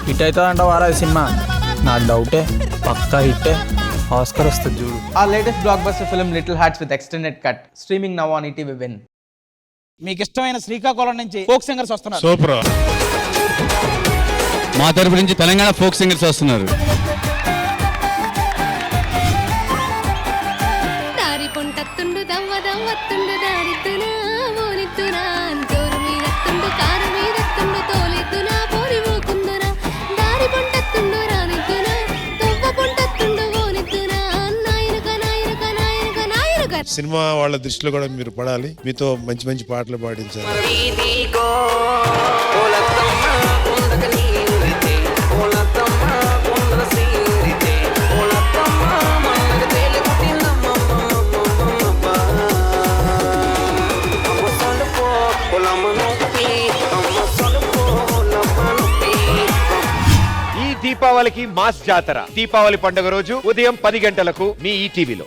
Hit అవుతుందంట వారా cinema. నాకు డౌటే, పక్కా హిట్టే, ఆస్కర్ వస్తుంది చూడు. Our latest blockbuster film Little Hearts with extended cut streaming now on ETV Win. మీకు ఇష్టమైన శ్రీకాకుళం నుంచి ఫోక్ సింగర్స్ వస్తున్నారు. సూపర్. మా తరపు నుంచి తెలంగాణ ఫోక్ సింగర్స్ వస్తున్నారు. దారి పొంటత్తుండు దవ్వ దవ్వత్తుండు దారిద్దునా మోనిద్దునా జోరు మీదత్తుండు కారు మీదత్తుండు తోలిద్దునా పోరి పోకుందునా దారి పొంటత్తుండు రానిద్దునా దవ్వ పొంటత్తుండు మోనిద్దునా నాయనక నాయనక నాయనక నాయనక. సినిమా వాళ్ళ దృష్టిలో కూడా మీరు పడాలి, మీతో మంచి మంచి పాటలు పాడించాలి. ఈ దీపావళికి మాస్ జాతర దీపావళి పండుగ రోజు ఉదయం 10 గంటలకు మీ ఈటీవీలో.